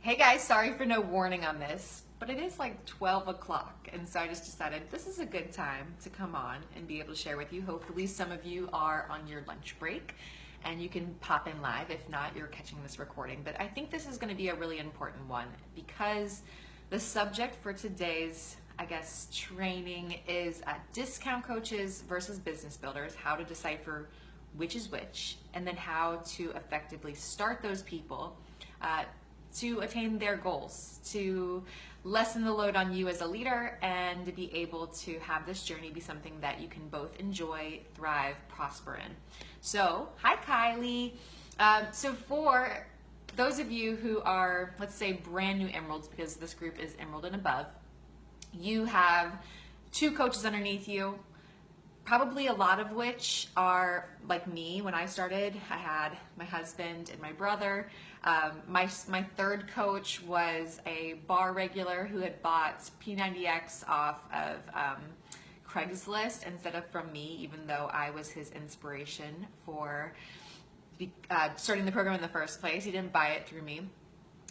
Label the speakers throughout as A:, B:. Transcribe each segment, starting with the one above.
A: Hey guys, sorry for no warning on this, but it is like 12 o'clock, and so I just decided this is a good time to come on and be able to share with you. Hopefully some of you are on your lunch break and you can pop in live. If not, you're catching this recording. But I think this is going to be a really important one because the subject for today's, training is discount coaches versus business builders, how to decipher which is which, and then how to effectively start those people to attain their goals, to lessen the load on you as a leader, and to be able to have this journey be something that you can both enjoy, thrive, prosper in. So, hi Kylie. So for those of you who are, let's say, brand new Emeralds, because this group is Emerald and above, you have 2 coaches underneath you, probably a lot of which are like me. When I started, I had my husband and my brother. My third coach was a bar regular who had bought P90X off of Craigslist instead of from me, even though I was his inspiration for starting the program in the first place. He didn't buy it through me.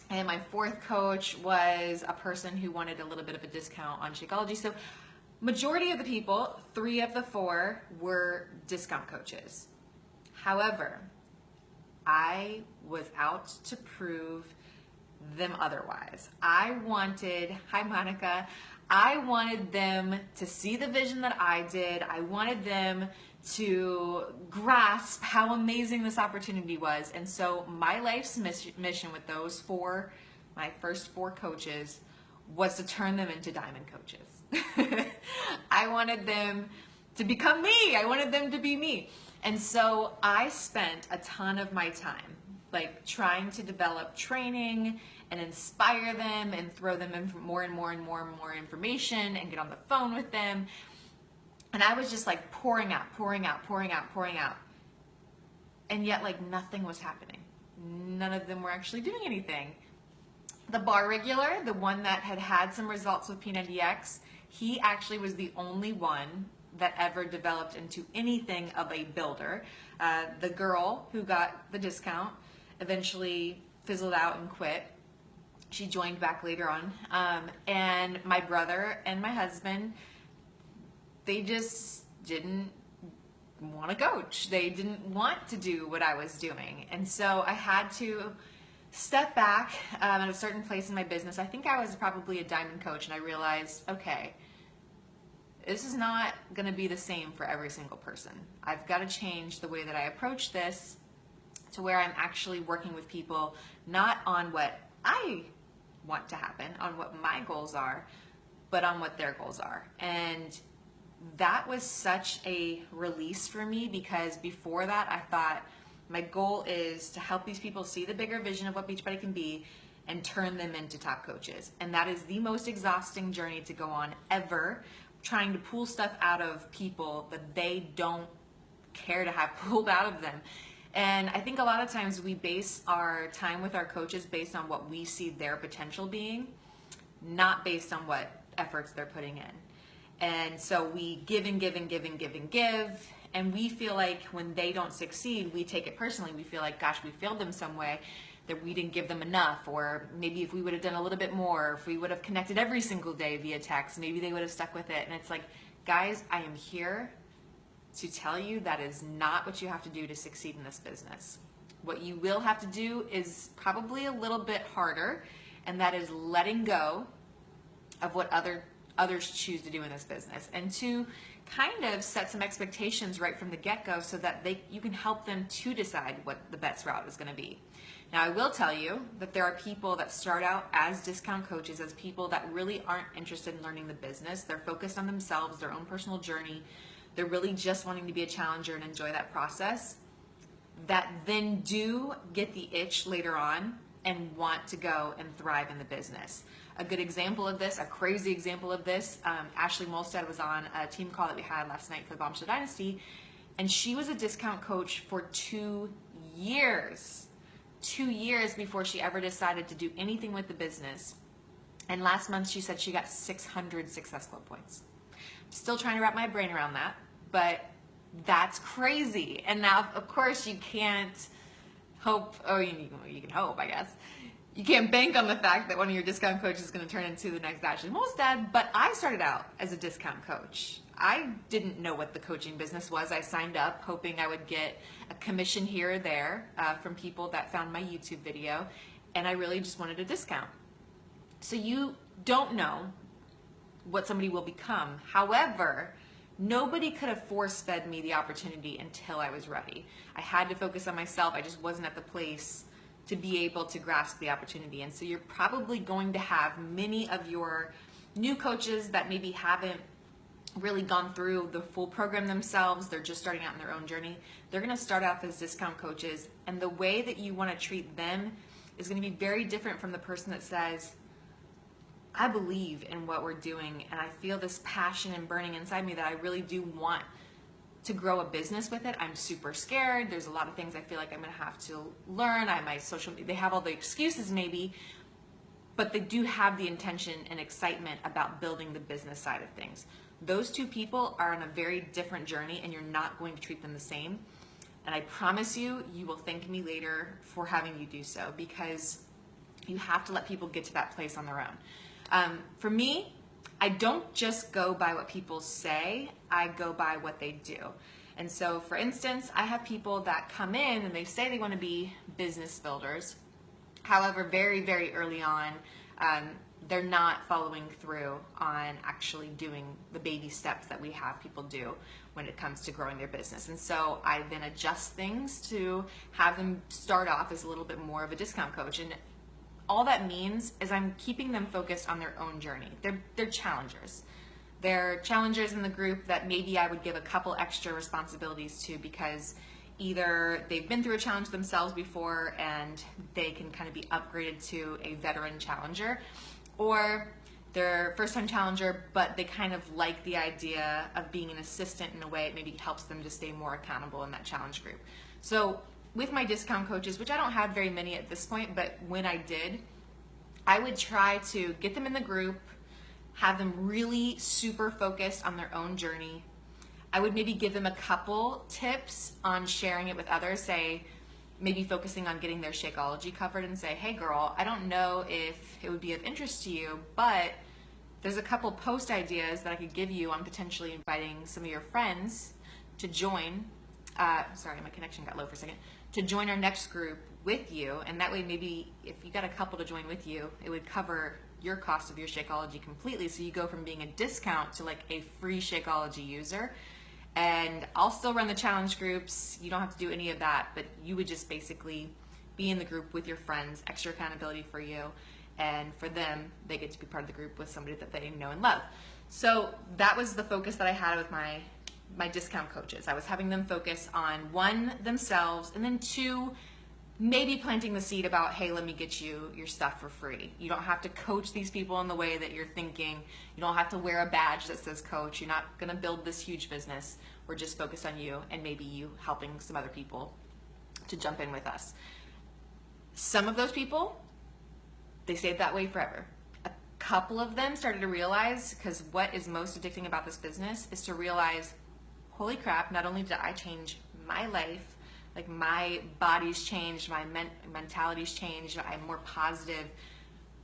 A: And my fourth coach was a person who wanted a little bit of a discount on Shakeology. So majority of the people, 3 of the 4, were discount coaches. However, I was out to prove them otherwise. Hi Monica, I wanted them to see the vision that I did. I wanted them to grasp how amazing this opportunity was. And so my life's mission with those 4, my first 4 coaches, was to turn them into diamond coaches. I wanted them to become me. I wanted them to be me. And so I spent a ton of my time trying to develop training and inspire them and throw them in more and more information and get on the phone with them. And I was just pouring out. And yet nothing was happening. None of them were actually doing anything. The bar regular, the one that had some results with P90X, he actually was the only one that ever developed into anything of a builder. The girl who got the discount eventually fizzled out and quit. She joined back later on. And my brother and my husband, they just didn't want to coach. They didn't want to do what I was doing. And so I had to step back at a certain place in my business. I think I was probably a diamond coach, and I realized, okay, this is not going to be the same for every single person. I've got to change the way that I approach this to where I'm actually working with people not on what I want to happen, on what my goals are, but on what their goals are. And that was such a release for me, because before that I thought my goal is to help these people see the bigger vision of what Beachbody can be and turn them into top coaches. And that is the most exhausting journey to go on ever, trying to pull stuff out of people that they don't care to have pulled out of them. And I think a lot of times we base our time with our coaches based on what we see their potential being, not based on what efforts they're putting in. And so we give and give and give and give and give, and we feel like when they don't succeed, we take it personally. We feel like, gosh, we failed them some way, that we didn't give them enough, or maybe if we would have done a little bit more, if we would have connected every single day via text, maybe they would have stuck with it. And it's like, guys, I am here to tell you that is not what you have to do to succeed in this business. What you will have to do is probably a little bit harder, and that is letting go of what others choose to do in this business, and to kind of set some expectations right from the get-go so that you can help them to decide what the best route is going to be. Now, I will tell you that there are people that start out as discount coaches, as people that really aren't interested in learning the business. They're focused on themselves, their own personal journey. They're really just wanting to be a challenger and enjoy that process, that then do get the itch later on and want to go and thrive in the business. A good example of this, a crazy example of this, Ashley Molstad was on a team call that we had last night for the Bombshell Dynasty, and she was a discount coach for 2 years. 2 years before she ever decided to do anything with the business. And last month she said she got 600 Success Club points. Still trying to wrap my brain around that, but that's crazy. And now, of course, you can't hope, you can hope, I guess. you can't bank on the fact that one of your discount coaches is going to turn into the next Ashley Molstad, but I started out as a discount coach. I didn't know what the coaching business was. I signed up hoping I would get a commission here or there from people that found my YouTube video, and I really just wanted a discount. So you don't know what somebody will become. However, nobody could have force-fed me the opportunity until I was ready. I had to focus on myself. I just wasn't at the place to be able to grasp the opportunity. And so you're probably going to have many of your new coaches that maybe haven't really gone through the full program themselves. They're just starting out in their own journey. They're going to start out as discount coaches, and the way that you want to treat them is going to be very different from the person that says, I believe in what we're doing, and I feel this passion and burning inside me that I really do want to grow a business with it. I'm super scared. There's a lot of things I feel like I'm going to have to learn. My social media, they have all the excuses maybe, but they do have the intention and excitement about building the business side of things. Those two people are on a very different journey, and you're not going to treat them the same. And I promise you, you will thank me later for having you do so, because you have to let people get to that place on their own. For me, I don't just go by what people say, I go by what they do. And so, for instance, I have people that come in and they say they want to be business builders. However, very, very early on, they're not following through on actually doing the baby steps that we have people do when it comes to growing their business. And so I then adjust things to have them start off as a little bit more of a discount coach. And all that means is I'm keeping them focused on their own journey. They're challengers. They're challengers in the group that maybe I would give a couple extra responsibilities to, because either they've been through a challenge themselves before and they can kind of be upgraded to a veteran challenger, or they're first-time challenger, but they kind of like the idea of being an assistant in a way. It maybe helps them to stay more accountable in that challenge group. So with my discount coaches, which I don't have very many at this point, but when I did, I would try to get them in the group, have them really super focused on their own journey. I would maybe give them a couple tips on sharing it with others, say maybe focusing on getting their Shakeology covered, and say, hey girl, I don't know if it would be of interest to you, but there's a couple post ideas that I could give you on potentially inviting some of your friends to join. Sorry, my connection got low for a second. To join our next group with you, and that way maybe if you got a couple to join with you, it would cover your cost of your Shakeology completely, so you go from being a discount to like a free Shakeology user. And I'll still run the challenge groups. You don't have to do any of that, but you would just basically be in the group with your friends, extra accountability for you, and for them, they get to be part of the group with somebody that they know and love. So that was the focus that I had with my discount coaches. I was having them focus on, one, themselves, and then two, maybe planting the seed about, hey, let me get you your stuff for free. You don't have to coach these people in the way that you're thinking. You don't have to wear a badge that says coach. You're not gonna build this huge business. We're just focused on you and maybe you helping some other people to jump in with us. Some of those people, they stayed that way forever. A couple of them started to realize, because what is most addicting about this business is to realize, holy crap, not only did I change my life, like my body's changed, my mentality's changed, I'm more positive.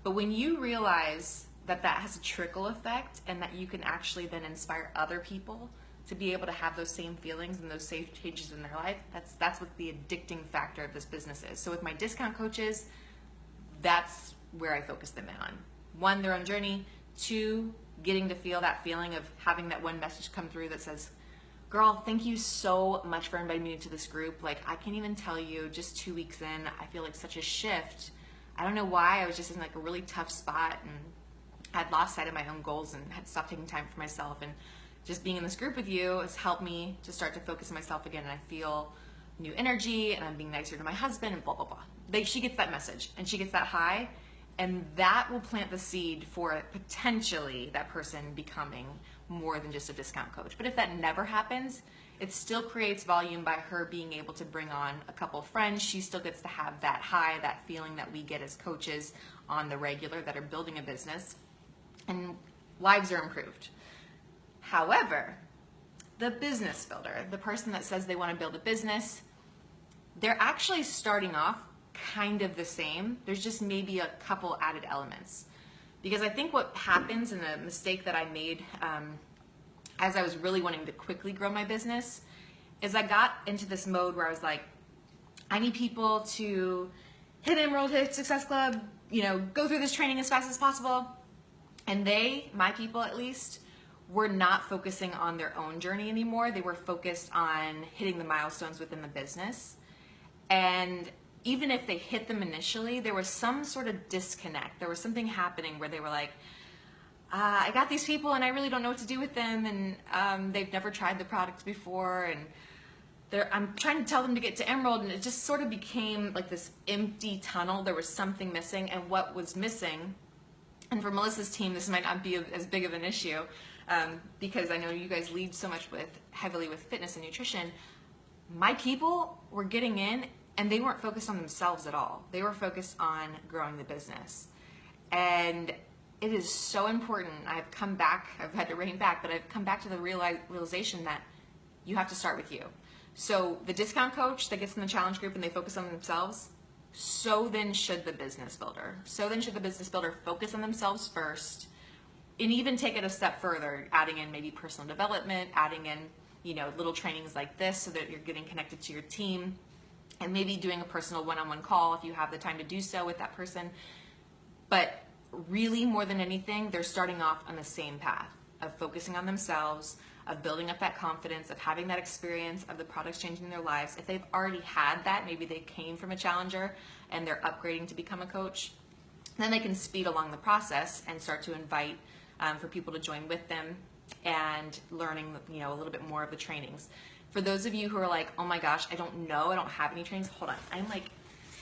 A: But when you realize that that has a trickle effect and that you can actually then inspire other people to be able to have those same feelings and those same changes in their life, that's what the addicting factor of this business is. So with my discount coaches, that's where I focus them in on. One, their own journey. Two, getting to feel that feeling of having that one message come through that says, girl, thank you so much for inviting me to this group. Like, I can't even tell you, just 2 weeks in, I feel like such a shift. I don't know why, I was just in like a really tough spot and had lost sight of my own goals and had stopped taking time for myself. And just being in this group with you has helped me to start to focus on myself again, and I feel new energy, and I'm being nicer to my husband, and blah, blah, blah. She gets that message, and she gets that high, and that will plant the seed for potentially that person becoming more than just a discount coach. But if that never happens, it still creates volume by her being able to bring on a couple friends. She still gets to have that high, that feeling that we get as coaches on the regular that are building a business, and lives are improved. However, the business builder, the person that says they want to build a business, they're actually starting off kind of the same. There's just maybe a couple added elements. Because I think what happens, and a mistake that I made as I was really wanting to quickly grow my business, is I got into this mode where I was like, I need people to hit Emerald, hit Success Club, you know, go through this training as fast as possible. And they, my people at least, were not focusing on their own journey anymore. They were focused on hitting the milestones within the business. And even if they hit them initially, there was some sort of disconnect. There was something happening where they were like, I got these people and I really don't know what to do with them, and they've never tried the product before, and I'm trying to tell them to get to Emerald, and it just sort of became like this empty tunnel. There was something missing, and what was missing, and for Melissa's team, this might not be as big of an issue, because I know you guys lead so much heavily with fitness and nutrition. My people were getting in, and they weren't focused on themselves at all. They were focused on growing the business. And it is so important. I've come back, I've had to rein back, but I've come back to the realization that you have to start with you. So the discount coach that gets in the challenge group and they focus on themselves, so then should the business builder. So then should the business builder focus on themselves first, and even take it a step further, adding in maybe personal development, adding in, you know, little trainings like this so that you're getting connected to your team, and maybe doing a personal one-on-one call if you have the time to do so with that person. But really, more than anything, they're starting off on the same path of focusing on themselves, of building up that confidence, of having that experience of the products changing their lives. If they've already had that, maybe they came from a challenger and they're upgrading to become a coach, then they can speed along the process and start to invite for people to join with them and learning, you know, a little bit more of the trainings. For those of you who are like, oh my gosh, I don't know, I don't have any trainings, hold on, I'm like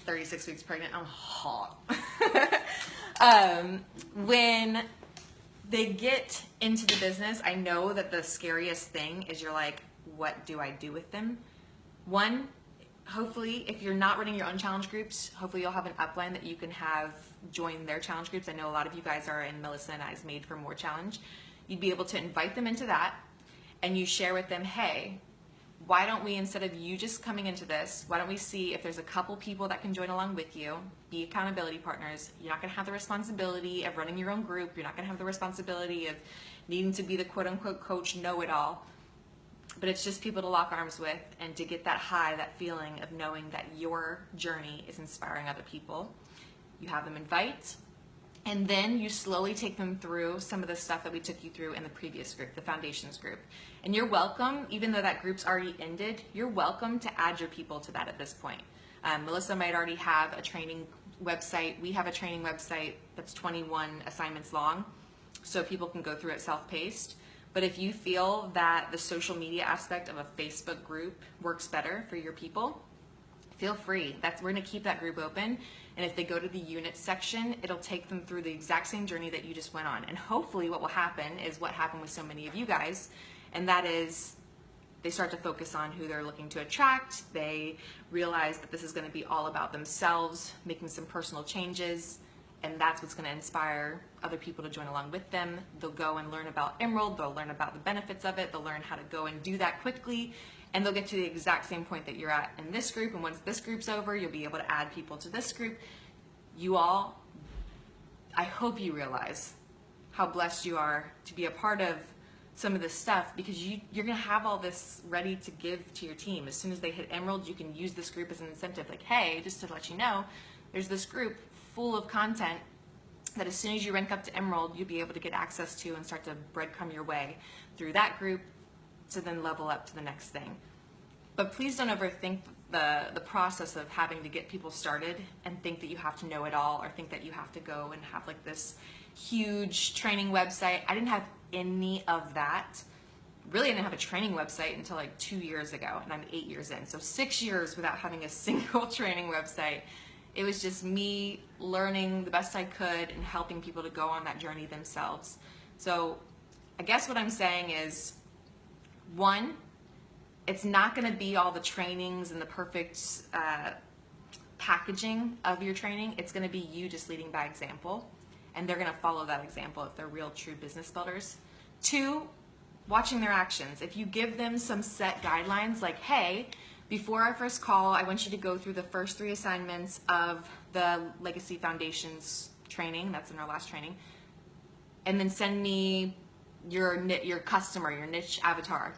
A: 36 weeks pregnant, I'm hot. When they get into the business, I know that the scariest thing is you're like, what do I do with them? One, hopefully, if you're not running your own challenge groups, hopefully you'll have an upline that you can have join their challenge groups. I know a lot of you guys are in Melissa and I's Made for More challenge. You'd be able to invite them into that, and you share with them, hey, why don't we, instead of you just coming into this, why don't we see if there's a couple people that can join along with you, be accountability partners. You're not going to have the responsibility of running your own group. You're not going to have the responsibility of needing to be the quote-unquote coach know-it-all. But it's just people to lock arms with and to get that high, that feeling of knowing that your journey is inspiring other people. You have them invite, and then you slowly take them through some of the stuff that we took you through in the previous group, the foundations group. And you're welcome, even though that group's already ended, you're welcome to add your people to that at this point. Melissa might already have a training website. We have a training website that's 21 assignments long, so people can go through it self-paced. But if you feel that the social media aspect of a Facebook group works better for your people, feel free. We're going to keep that group open, and if they go to the unit section, it'll take them through the exact same journey that you just went on. And hopefully what will happen is what happened with so many of you guys, and that is they start to focus on who they're looking to attract. They realize that this is going to be all about themselves, making some personal changes, and that's what's going to inspire other people to join along with them. They'll go and learn about Emerald, they'll learn about the benefits of it, they'll learn how to go and do that quickly, and they'll get to the exact same point that you're at in this group. And once this group's over, you'll be able to add people to this group. You all, I hope you realize how blessed you are to be a part of some of this stuff, because you're going to have all this ready to give to your team. As soon as they hit Emerald, you can use this group as an incentive. Like, hey, just to let you know, there's this group full of content that as soon as you rank up to Emerald, you'll be able to get access to and start to breadcrumb your way through that group to then level up to the next thing. But please don't overthink the process of having to get people started and think that you have to know it all, or think that you have to go and have like this huge training website. I didn't have any of that. Really, I didn't have a training website until like 2 years ago, and I'm 8 years in. So 6 years without having a single training website. It was just me learning the best I could and helping people to go on that journey themselves. So I guess what I'm saying is, one, it's not going to be all the trainings and the perfect packaging of your training. It's going to be you just leading by example, and they're going to follow that example if they're real, true business builders. Two, watching their actions. If you give them some set guidelines like, hey, Before our first call, I want you to go through the first 3 assignments of the Legacy Foundations training. That's in our last training. And then send me your customer, your niche avatar.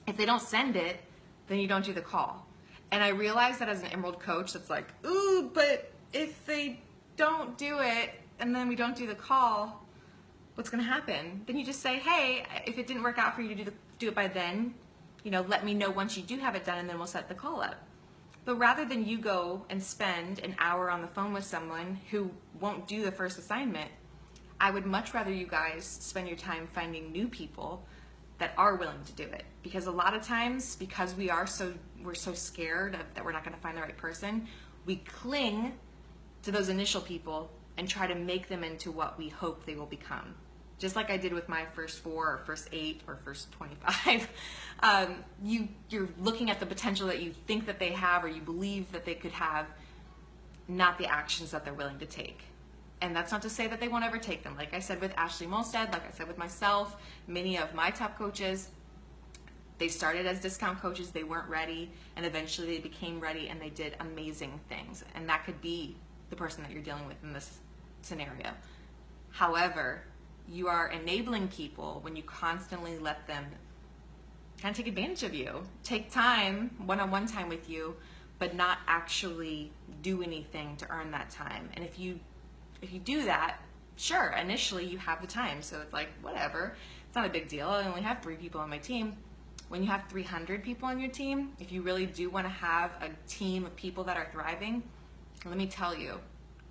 A: If they don't send it, then you don't do the call. And I realize that as an Emerald coach, that's like, ooh, but if they don't do it and then we don't do the call, what's gonna happen? Then you just say, hey, if it didn't work out for you to do it by then, let me know once you do have it done, and then we'll set the call up. But rather than you go and spend an hour on the phone with someone who won't do the first assignment, I would much rather you guys spend your time finding new people that are willing to do it. Because a lot of times, because we're so scared that we're not gonna find the right person, we cling to those initial people and try to make them into what we hope they will become. Just like I did with my first 4 or first 8 or first 25. You're looking at the potential that you think that they have or you believe that they could have, not the actions that they're willing to take. And that's not to say that they won't ever take them. Like I said with Ashley Molstead, like I said with myself, many of my top coaches, they started as discount coaches, they weren't ready, and eventually they became ready and they did amazing things. And that could be the person that you're dealing with in this scenario. However, you are enabling people when you constantly let them kind of take advantage of you, take time, one-on-one time with you, but not actually do anything to earn that time. And if you do that, sure, initially you have the time, so it's like, whatever, it's not a big deal. I only have 3 people on my team. When you have 300 people on your team, if you really do want to have a team of people that are thriving, let me tell you,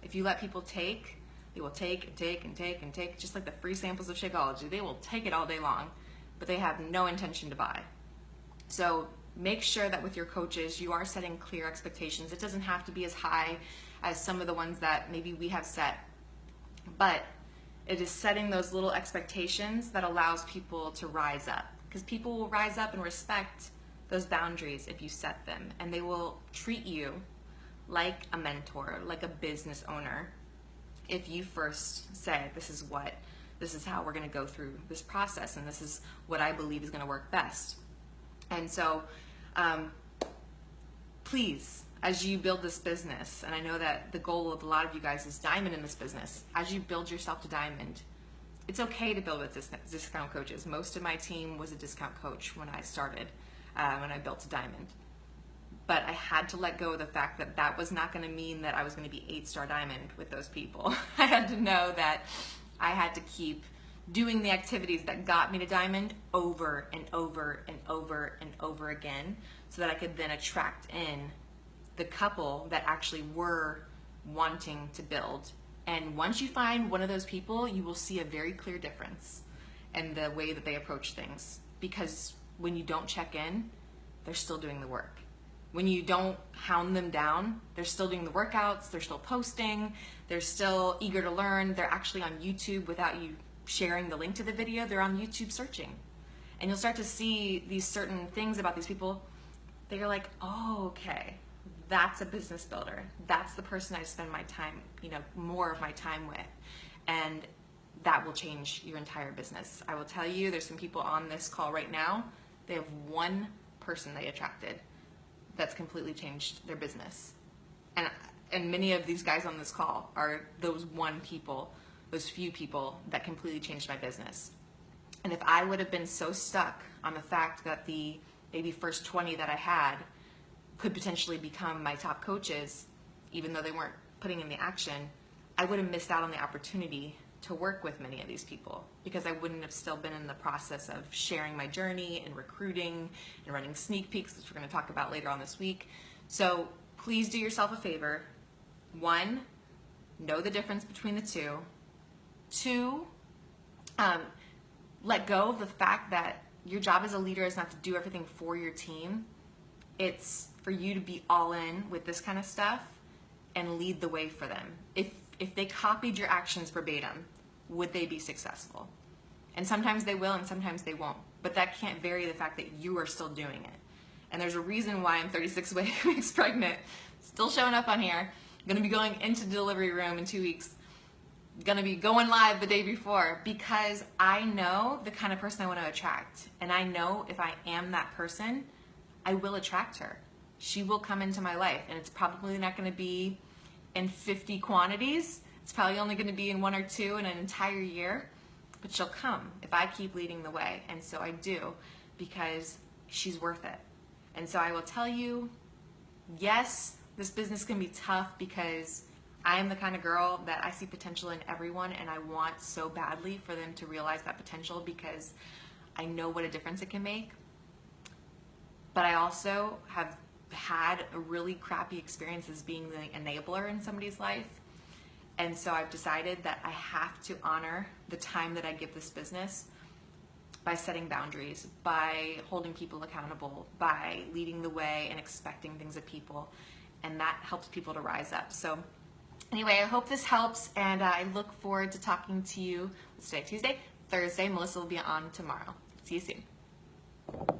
A: if you let people take, they will take and take and take and take, just like the free samples of Shakeology. They will take it all day long, but they have no intention to buy. So make sure that with your coaches, you are setting clear expectations. It doesn't have to be as high as some of the ones that maybe we have set, but it is setting those little expectations that allows people to rise up, because people will rise up and respect those boundaries if you set them, and they will treat you like a mentor, like a business owner, if you first say, this is how we're going to go through this process, and this is what I believe is going to work best. And so please, as you build this business, and I know that the goal of a lot of you guys is diamond in this business, as you build yourself to diamond, it's okay to build with discount coaches. Most of my team was a discount coach when I started, when I built to diamond. But I had to let go of the fact that that was not going to mean that I was going to be 8-star diamond with those people. I had to know that I had to keep doing the activities that got me to diamond over and over and over and over again, so that I could then attract in the couple that actually were wanting to build. And once you find one of those people, you will see a very clear difference in the way that they approach things. Because when you don't check in, they're still doing the work. When you don't hound them down, they're still doing the workouts, they're still posting, they're still eager to learn, they're actually on YouTube without you sharing the link to the video, they're on YouTube searching. And you'll start to see these certain things about these people that you're like, oh, okay, that's a business builder. That's the person I spend my time, more of my time with. And that will change your entire business. I will tell you, there's some people on this call right now, they have one person they attracted that's completely changed their business. And many of these guys on this call are those those few people that completely changed my business. And if I would have been so stuck on the fact that the maybe first 20 that I had could potentially become my top coaches, even though they weren't putting in the action, I would have missed out on the opportunity to work with many of these people, because I wouldn't have still been in the process of sharing my journey and recruiting and running sneak peeks, which we're going to talk about later on this week. So please do yourself a favor. 1, know the difference between the two. 2, let go of the fact that your job as a leader is not to do everything for your team. It's for you to be all in with this kind of stuff and lead the way for them. If they copied your actions verbatim, would they be successful? And sometimes they will and sometimes they won't. But that can't vary the fact that you are still doing it. And there's a reason why I'm 36 weeks pregnant, still showing up on here. I'm going to be going into the delivery room in 2 weeks. Going to be going live the day before, because I know the kind of person I want to attract. And I know if I am that person, I will attract her. she will come into my life, and it's probably not going to be in 50 quantities. It's probably only going to be in 1 or 2 in an entire year, but she'll come if I keep leading the way. And so I do, because she's worth it. And so I will tell you, yes, this business can be tough, because I am the kind of girl that I see potential in everyone, and I want so badly for them to realize that potential, because I know what a difference it can make. But I also have had a really crappy experience as being the enabler in somebody's life. And so I've decided that I have to honor the time that I give this business by setting boundaries, by holding people accountable, by leading the way and expecting things of people. And that helps people to rise up. So anyway, I hope this helps, and I look forward to talking to you. What's today? Tuesday? Thursday. Melissa will be on tomorrow. See you soon.